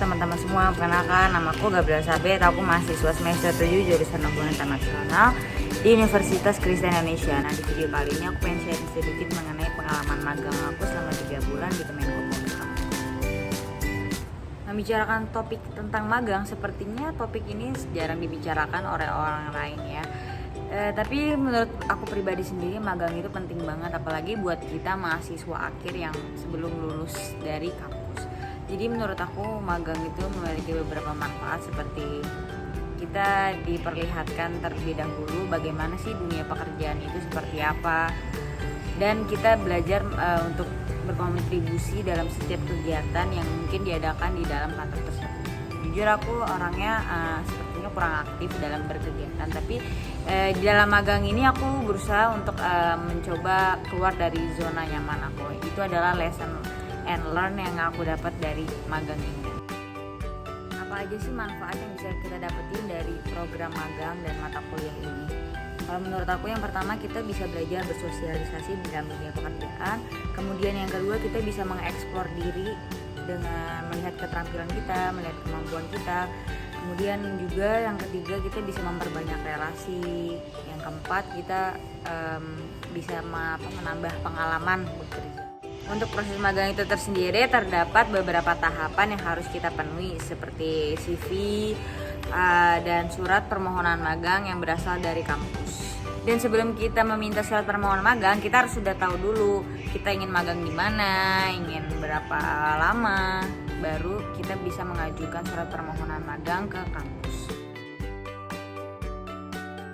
teman-teman semua, perkenalkan namaku Gabriel Sabet. Aku mahasiswa semester 7 jurusan Hubungan Internasional di Universitas Kristen Indonesia. Nah, di video kali ini aku pengen share sedikit mengenai pengalaman magang aku selama 3 bulan di Kemenkopolhukam. Membicarakan topik tentang magang, sepertinya topik ini jarang dibicarakan oleh orang lain ya. Tapi menurut aku pribadi sendiri, magang itu penting banget, apalagi buat kita mahasiswa akhir yang sebelum lulus dari kampus. Jadi menurut aku magang itu memiliki beberapa manfaat, seperti kita diperlihatkan terlebih dahulu bagaimana sih dunia pekerjaan itu seperti apa, dan kita belajar untuk berkontribusi dalam setiap kegiatan yang mungkin diadakan di dalam kantor tersebut. Jujur aku orangnya sepertinya kurang aktif dalam berkegiatan, tapi di dalam magang ini aku berusaha untuk mencoba keluar dari zona nyaman aku. Itu adalah lesson and learn yang aku dapat dari magang ini. Apa aja sih manfaat yang bisa kita dapetin dari program magang dan mata kuliah ini? Kalau menurut aku, yang pertama, kita bisa belajar bersosialisasi di dalam dunia pekerjaan. Kemudian yang kedua, kita bisa mengeksplor diri dengan melihat keterampilan kita, melihat kemampuan kita. Kemudian juga yang ketiga, kita bisa memperbanyak relasi. Yang keempat, kita bisa menambah pengalaman bekerja. Untuk proses magang itu tersendiri terdapat beberapa tahapan yang harus kita penuhi, seperti CV dan surat permohonan magang yang berasal dari kampus. Dan sebelum kita meminta surat permohonan magang, kita harus sudah tahu dulu kita ingin magang di mana, ingin berapa lama, baru kita bisa mengajukan surat permohonan magang ke kampus.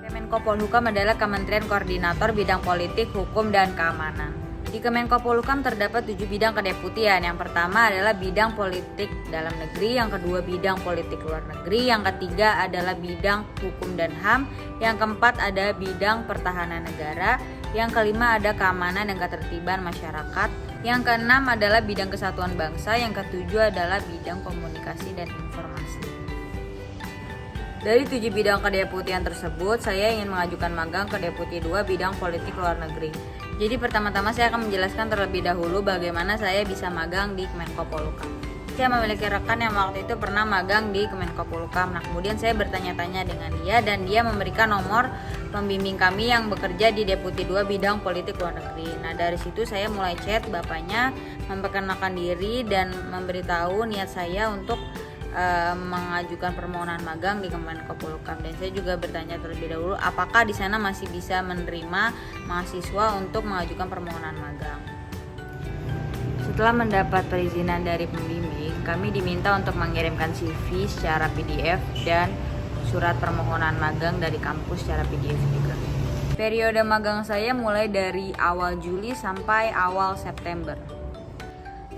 Kemenkopolhukam adalah Kementerian Koordinator Bidang Politik, Hukum, dan Keamanan. Di Kemenkopolhukam terdapat 7 bidang kedeputian. Yang pertama adalah bidang politik dalam negeri, yang kedua bidang politik luar negeri, yang ketiga adalah bidang hukum dan HAM, yang keempat ada bidang pertahanan negara, yang kelima ada keamanan dan ketertiban masyarakat, yang keenam adalah bidang kesatuan bangsa, yang ketujuh adalah bidang komunikasi dan informasi. Dari 7 bidang kedeputian tersebut, saya ingin mengajukan magang ke Deputi 2 bidang politik luar negeri. Jadi pertama-tama saya akan menjelaskan terlebih dahulu bagaimana saya bisa magang di Kemenkopolhukam. Saya memiliki rekan yang waktu itu pernah magang di Kemenkopolhukam. Nah, kemudian saya bertanya-tanya dengan dia, dan dia memberikan nomor pembimbing kami yang bekerja di Deputi 2 bidang politik luar negeri. Nah, dari situ saya mulai chat bapaknya, memperkenalkan diri dan memberitahu niat saya untuk mengajukan permohonan magang di Kemenkopolhukam. Dan saya juga bertanya terlebih dahulu apakah di sana masih bisa menerima mahasiswa untuk mengajukan permohonan magang. Setelah mendapat perizinan dari pembimbing, kami diminta untuk mengirimkan CV secara PDF dan surat permohonan magang dari kampus secara PDF juga. Periode magang saya mulai dari awal Juli sampai awal September.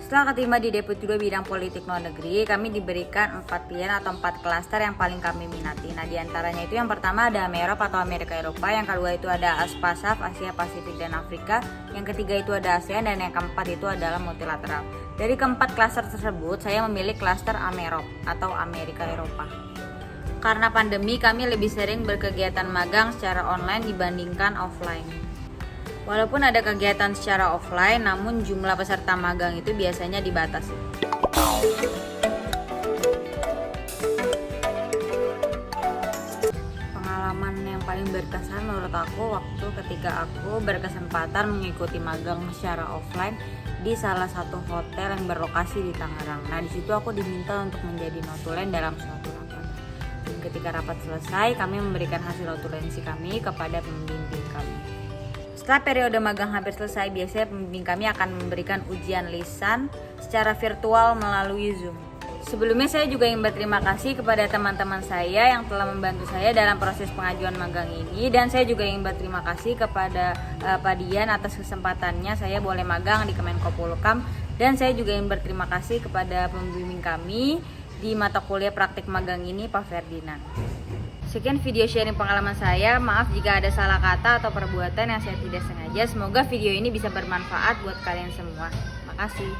Setelah keterima di Deputi 2 bidang politik luar negeri, kami diberikan 4 pilihan atau 4 klaster yang paling kami minati. Nah, diantaranya itu yang pertama ada AMEROP atau Amerika Eropa, yang kedua itu ada ASPASAF, Asia Pasifik dan Afrika, yang ketiga itu ada ASEAN, dan yang keempat itu adalah multilateral. Dari keempat klaster tersebut, saya memilih klaster AMEROP atau Amerika Eropa. Karena pandemi, kami lebih sering berkegiatan magang secara online dibandingkan offline. Walaupun ada kegiatan secara offline, namun jumlah peserta magang itu biasanya dibatasi. Pengalaman yang paling berkesan menurut aku waktu ketika aku berkesempatan mengikuti magang secara offline di salah satu hotel yang berlokasi di Tangerang. Nah, di situ aku diminta untuk menjadi notulen dalam suatu rapat. Dan ketika rapat selesai, kami memberikan hasil notulensi kami kepada pembimbing kami. Setelah periode magang hampir selesai, biasanya pembimbing kami akan memberikan ujian lisan secara virtual melalui Zoom. Sebelumnya saya juga ingin berterima kasih kepada teman-teman saya yang telah membantu saya dalam proses pengajuan magang ini, dan saya juga ingin berterima kasih kepada Pak Dian atas kesempatannya saya boleh magang di Kemenkopolhukam, dan saya juga ingin berterima kasih kepada pembimbing kami di mata kuliah praktik magang ini, Pak Ferdinand. Sekian video sharing pengalaman saya. Maaf jika ada salah kata atau perbuatan yang saya tidak sengaja. Semoga video ini bisa bermanfaat buat kalian semua. Makasih.